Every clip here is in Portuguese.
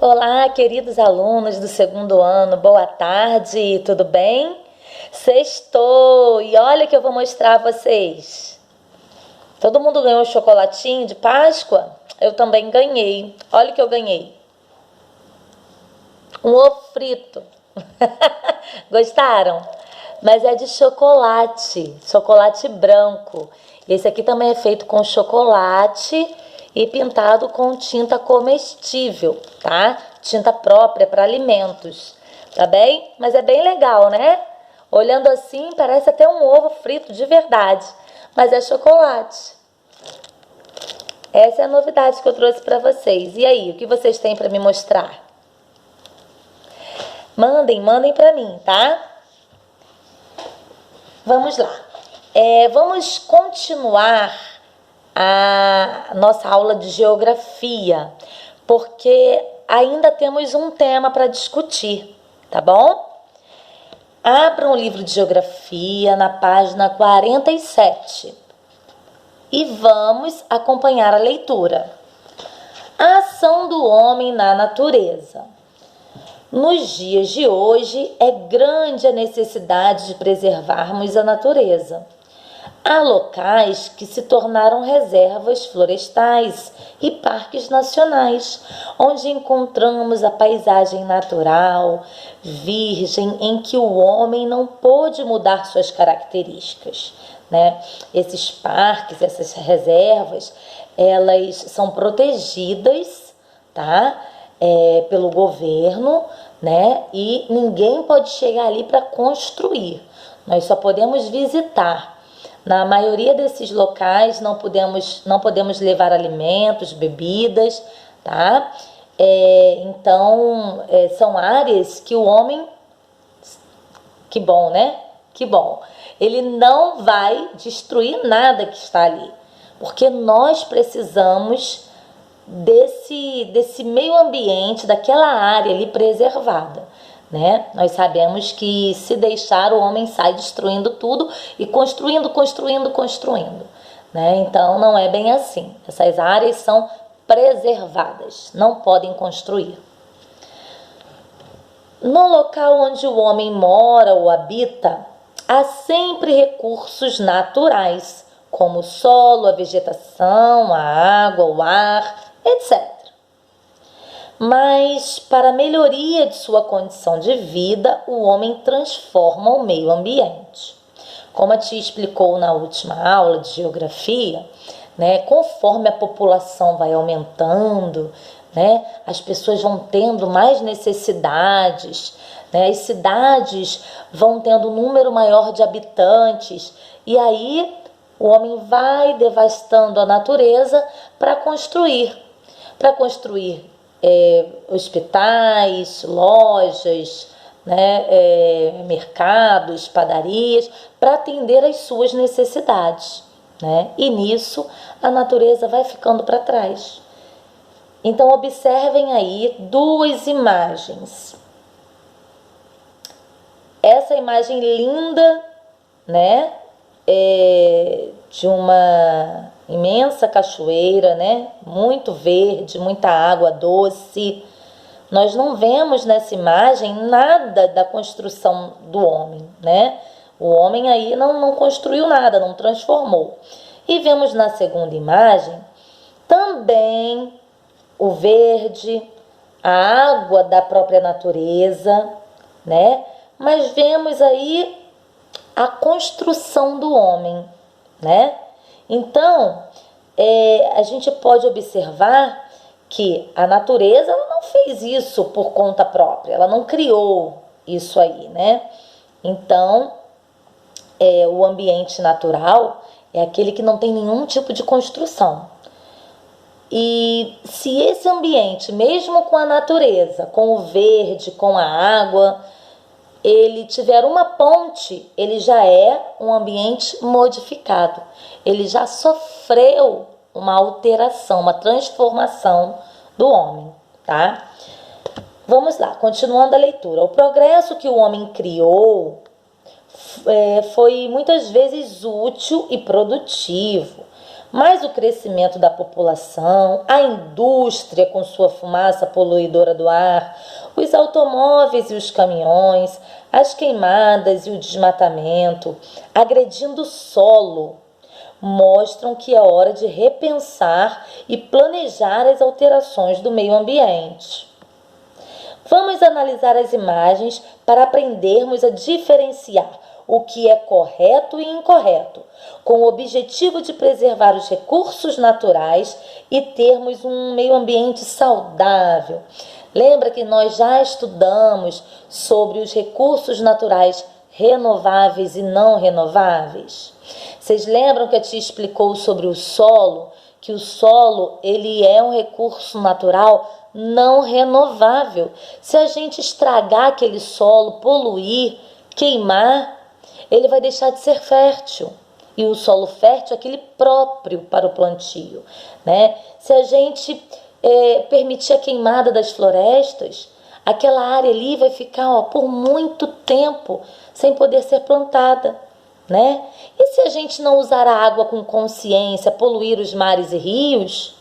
Olá, queridos alunos do segundo ano, boa tarde, tudo bem? Sextou e olha o que eu vou mostrar a vocês. Todo mundo ganhou chocolatinho de Páscoa? Eu também ganhei. Olha o que eu ganhei. Um ovo frito. Gostaram? Mas é de chocolate, chocolate branco. Esse aqui também é feito com chocolate e pintado com tinta comestível, tá? Tinta própria para alimentos, tá bem? Mas é bem legal, né? Olhando assim, parece até um ovo frito de verdade, mas é chocolate. Essa é a novidade que eu trouxe para vocês. E aí, o que vocês têm para me mostrar? Mandem para mim, tá? Vamos lá. Vamos continuar a nossa aula de geografia, porque ainda temos um tema para discutir, tá bom? Abra um livro de geografia na página 47 e vamos acompanhar a leitura. A ação do homem na natureza. Nos dias de hoje, é grande a necessidade de preservarmos a natureza. Há locais que se tornaram reservas florestais e parques nacionais, onde encontramos a paisagem natural, virgem, em que o homem não pôde mudar suas características, né? Esses parques, essas reservas, elas são protegidas, tá? Pelo governo, né? E ninguém pode chegar ali para construir. Nós só podemos visitar. Na maioria desses locais não podemos levar alimentos, bebidas, tá? Então, são áreas que o homem... Que bom, né? Que bom. Ele não vai destruir nada que está ali, porque nós precisamos desse meio ambiente, daquela área ali preservada, né? Nós sabemos que se deixar, o homem sai destruindo tudo e construindo, né? Então não é bem assim. Essas áreas são preservadas, não podem construir. No local onde o homem mora ou habita, há sempre recursos naturais, como o solo, a vegetação, a água, o ar, etc. Mas, para a melhoria de sua condição de vida, o homem transforma o meio ambiente. Como a tia explicou na última aula de geografia, né, conforme a população vai aumentando, né, as pessoas vão tendo mais necessidades, né, as cidades vão tendo um número maior de habitantes, e aí o homem vai devastando a natureza para construir hospitais, lojas, né, mercados, padarias, para atender às suas necessidades, né? E nisso a natureza vai ficando para trás. Então observem aí duas imagens. Essa imagem linda, né, de uma imensa cachoeira, né? Muito verde, muita água doce. Nós não vemos nessa imagem nada da construção do homem, né? O homem aí não construiu nada, não transformou. E vemos na segunda imagem também o verde, a água da própria natureza, né? Mas vemos aí a construção do homem, né? Então, a gente pode observar que a natureza ela não fez isso por conta própria, ela não criou isso aí, né? Então, o ambiente natural é aquele que não tem nenhum tipo de construção. E se esse ambiente, mesmo com a natureza, com o verde, com a água, ele tiver uma ponte, ele já é um ambiente modificado. Ele já sofreu uma alteração, uma transformação do homem, tá? Vamos lá, continuando a leitura. O progresso que o homem criou foi muitas vezes útil e produtivo, Mas o crescimento da população, a indústria com sua fumaça poluidora do ar, os automóveis e os caminhões, as queimadas e o desmatamento, agredindo o solo, mostram que é hora de repensar e planejar as alterações do meio ambiente. Vamos analisar as imagens para aprendermos a diferenciar o que é correto e incorreto, com o objetivo de preservar os recursos naturais e termos um meio ambiente saudável. Lembra que nós já estudamos sobre os recursos naturais renováveis e não renováveis? Vocês lembram que a tia explicou sobre o solo? Que o solo ele é um recurso natural não renovável. Se a gente estragar aquele solo, poluir, queimar, ele vai deixar de ser fértil. E o solo fértil é aquele próprio para o plantio, né? Se a gente permitir a queimada das florestas, aquela área ali vai ficar por muito tempo sem poder ser plantada, né? E se a gente não usar a água com consciência, poluir os mares e rios,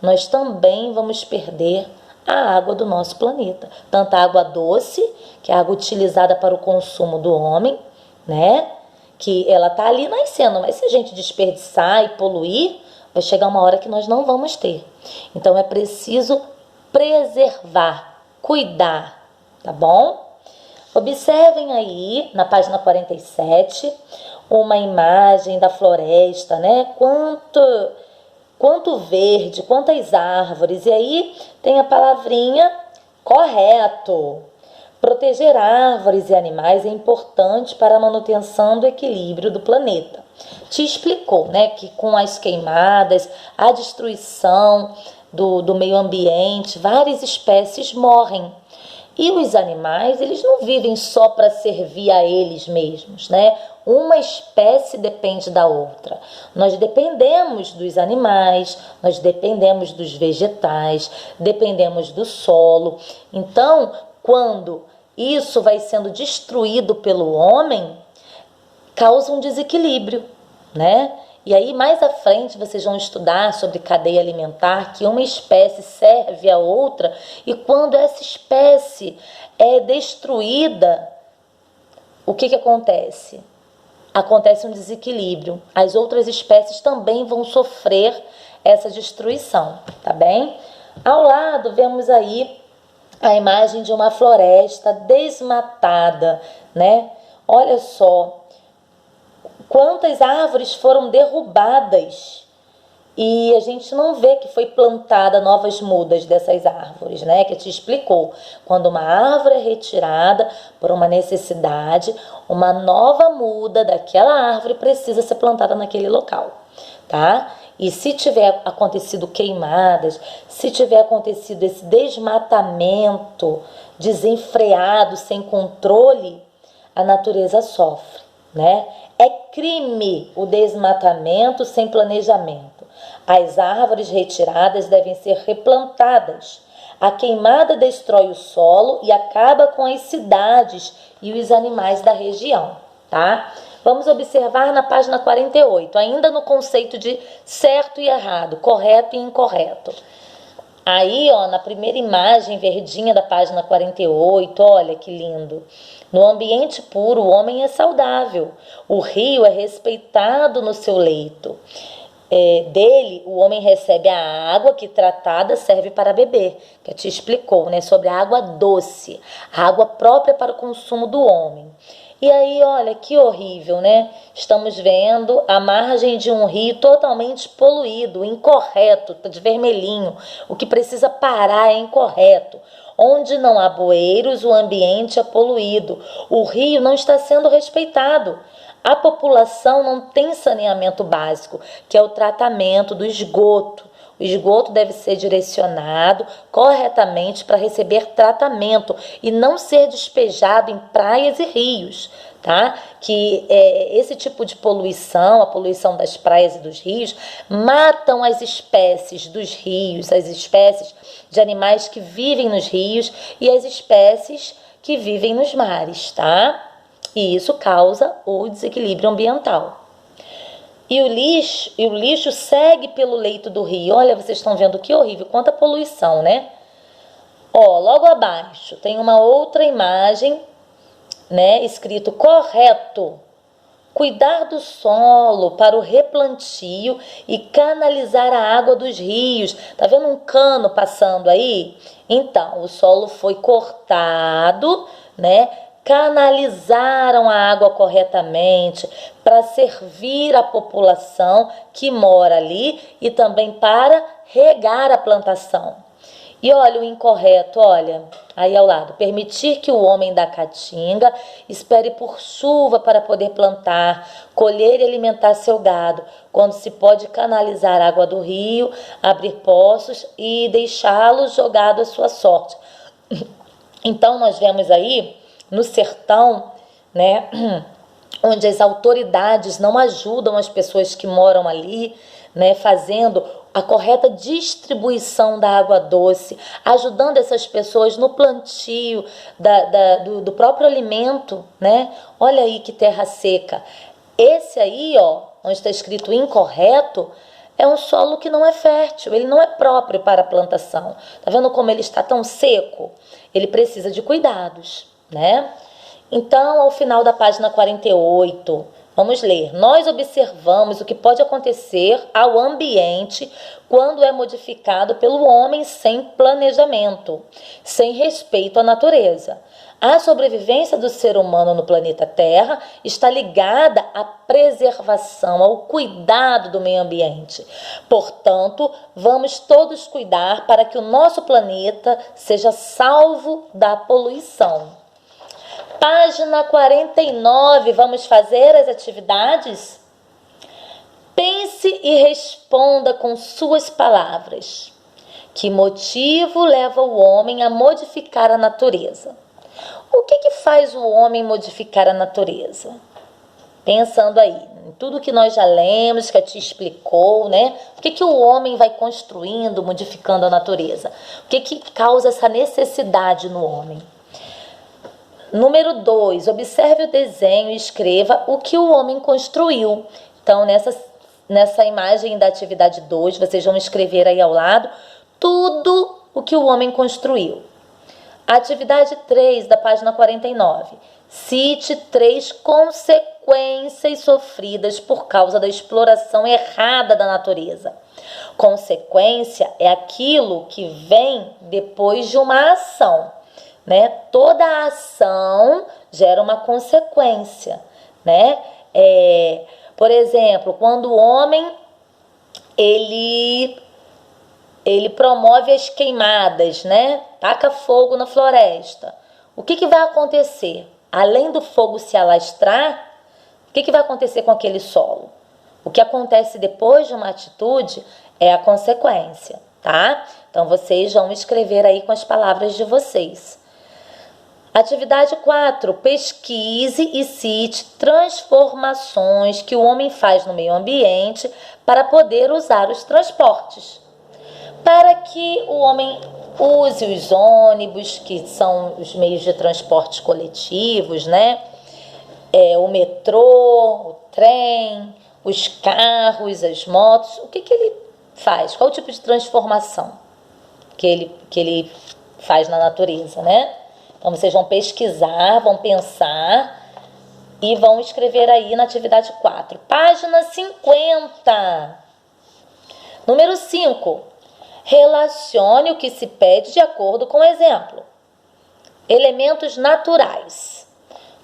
nós também vamos perder a água do nosso planeta. Tanto a água doce, que é a água utilizada para o consumo do homem, né? Que ela está ali nascendo, mas se a gente desperdiçar e poluir, vai chegar uma hora que nós não vamos ter. Então é preciso preservar, cuidar, tá bom? Observem aí na página 47 uma imagem da floresta, né? Quanto verde, quantas árvores. E aí tem a palavrinha correto. Proteger árvores e animais é importante para a manutenção do equilíbrio do planeta. Te explicou, né, que com as queimadas, a destruição do meio ambiente, várias espécies morrem. E os animais, eles não vivem só para servir a eles mesmos, né? Uma espécie depende da outra. Nós dependemos dos animais, nós dependemos dos vegetais, dependemos do solo. Então, quando isso vai sendo destruído pelo homem, causa um desequilíbrio, né? E aí, mais à frente, vocês vão estudar sobre cadeia alimentar, que uma espécie serve a outra, e quando essa espécie é destruída, o que acontece? Acontece um desequilíbrio. As outras espécies também vão sofrer essa destruição, tá bem? Ao lado, vemos aí a imagem de uma floresta desmatada, né? Olha só. Quantas árvores foram derrubadas e a gente não vê que foi plantada novas mudas dessas árvores, né? Que te explicou. Quando uma árvore é retirada por uma necessidade, uma nova muda daquela árvore precisa ser plantada naquele local, tá? E se tiver acontecido queimadas, se tiver acontecido esse desmatamento desenfreado, sem controle, a natureza sofre, né? É crime o desmatamento sem planejamento. As árvores retiradas devem ser replantadas. A queimada destrói o solo e acaba com as cidades e os animais da região, tá? Vamos observar na página 48, ainda no conceito de certo e errado, correto e incorreto. Aí, ó, na primeira imagem verdinha da página 48, olha que lindo. No ambiente puro, o homem é saudável. O rio é respeitado no seu leito. Dele, o homem recebe a água que tratada serve para beber, que te explicou, né, sobre a água doce, a água própria para o consumo do homem. E aí, olha, que horrível, né? Estamos vendo a margem de um rio totalmente poluído, incorreto, tá de vermelhinho. O que precisa parar é incorreto. Onde não há bueiros, o ambiente é poluído. O rio não está sendo respeitado. A população não tem saneamento básico, que é o tratamento do esgoto. O esgoto deve ser direcionado corretamente para receber tratamento e não ser despejado em praias e rios, tá? Que esse tipo de poluição, a poluição das praias e dos rios, matam as espécies dos rios, as espécies de animais que vivem nos rios e as espécies que vivem nos mares, tá? E isso causa o desequilíbrio ambiental. E o lixo segue pelo leito do rio. Olha, vocês estão vendo que horrível, quanta poluição, né? Ó, logo abaixo tem uma outra imagem, né, escrito correto. Cuidar do solo para o replantio e canalizar a água dos rios. Tá vendo um cano passando aí? Então, o solo foi cortado, né? Canalizaram a água corretamente para servir a população que mora ali e também para regar a plantação. E olha o incorreto, olha, aí ao lado. Permitir que o homem da caatinga espere por chuva para poder plantar, colher e alimentar seu gado, quando se pode canalizar a água do rio, abrir poços e deixá-lo jogado à sua sorte. Então nós vemos aí no sertão, né, onde as autoridades não ajudam as pessoas que moram ali, né, fazendo a correta distribuição da água doce, ajudando essas pessoas no plantio do próprio alimento, né? Olha aí que terra seca. Esse aí, ó, onde está escrito incorreto, é um solo que não é fértil, ele não é próprio para a plantação. Tá vendo como ele está tão seco? Ele precisa de cuidados, né? Então, ao final da página 48, vamos ler. Nós observamos o que pode acontecer ao ambiente quando é modificado pelo homem sem planejamento, sem respeito à natureza. A sobrevivência do ser humano no planeta Terra está ligada à preservação, ao cuidado do meio ambiente. Portanto, vamos todos cuidar para que o nosso planeta seja salvo da poluição. Página 49, vamos fazer as atividades? Pense e responda com suas palavras. Que motivo leva o homem a modificar a natureza? O que faz o homem modificar a natureza? Pensando aí, em tudo que nós já lemos, que a tia explicou, né? O que o homem vai construindo, modificando a natureza? O que causa essa necessidade no homem? Número 2, observe o desenho e escreva o que o homem construiu. Então, nessa imagem da atividade 2, vocês vão escrever aí ao lado tudo o que o homem construiu. Atividade 3, da página 49. Cite 3 consequências sofridas por causa da exploração errada da natureza. Consequência é aquilo que vem depois de uma ação, né? Toda ação gera uma consequência, né? Por exemplo, quando o homem ele promove as queimadas, né? Taca fogo na floresta. O que vai acontecer? Além do fogo se alastrar, o que vai acontecer com aquele solo? O que acontece depois de uma atitude é a consequência, tá? Então, vocês vão escrever aí com as palavras de vocês. Atividade 4. Pesquise e cite transformações que o homem faz no meio ambiente para poder usar os transportes. Para que o homem use os ônibus, que são os meios de transporte coletivos, né? O metrô, o trem, os carros, as motos. O que ele faz? Qual o tipo de transformação que ele faz na natureza, né? Então, vocês vão pesquisar, vão pensar e vão escrever aí na atividade 4. Página 50. Número 5. Relacione o que se pede de acordo com o exemplo. Elementos naturais.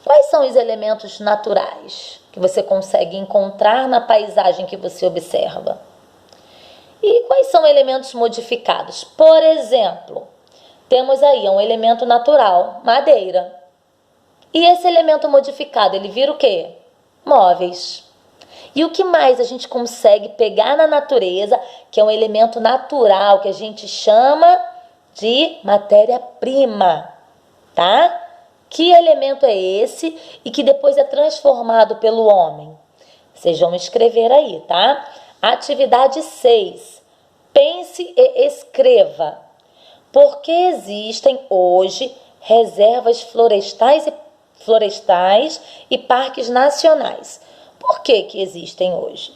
Quais são os elementos naturais que você consegue encontrar na paisagem que você observa? E quais são elementos modificados? Por exemplo, temos aí um elemento natural, madeira. E esse elemento modificado, ele vira o quê? Móveis. E o que mais a gente consegue pegar na natureza, que é um elemento natural, que a gente chama de matéria-prima, tá? Que elemento é esse e que depois é transformado pelo homem? Vocês vão escrever aí, tá? Atividade 6. Pense e escreva. Por que existem hoje reservas florestais e parques nacionais? Por que existem hoje?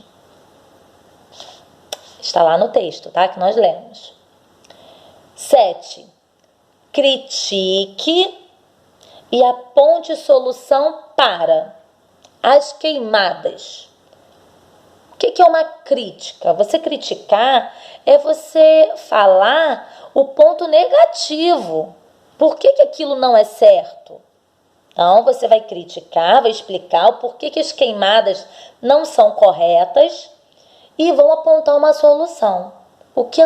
Está lá no texto, tá? Que nós lemos. 7. Critique e aponte solução para as queimadas. O que é uma crítica? Você criticar é você falar o ponto negativo. Por que aquilo não é certo? Então, você vai criticar, vai explicar o porquê que as queimadas não são corretas e vão apontar uma solução. O que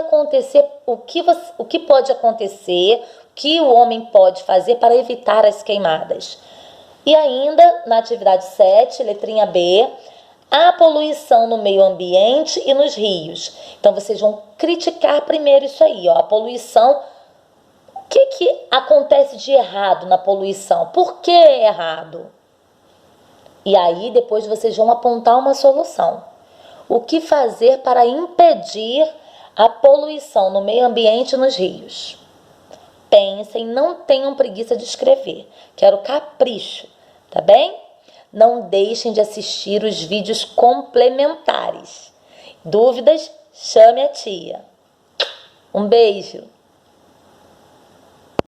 pode acontecer, o que o homem pode fazer para evitar as queimadas. E ainda, na atividade 7, letrinha B, a poluição no meio ambiente e nos rios. Então, vocês vão criticar primeiro isso aí, ó, a poluição. O que acontece de errado na poluição? Por que é errado? E aí, depois vocês vão apontar uma solução. O que fazer para impedir a poluição no meio ambiente e nos rios? Pensem, não tenham preguiça de escrever. Quero capricho, tá bem? Não deixem de assistir os vídeos complementares. Dúvidas? Chame a tia. Um beijo!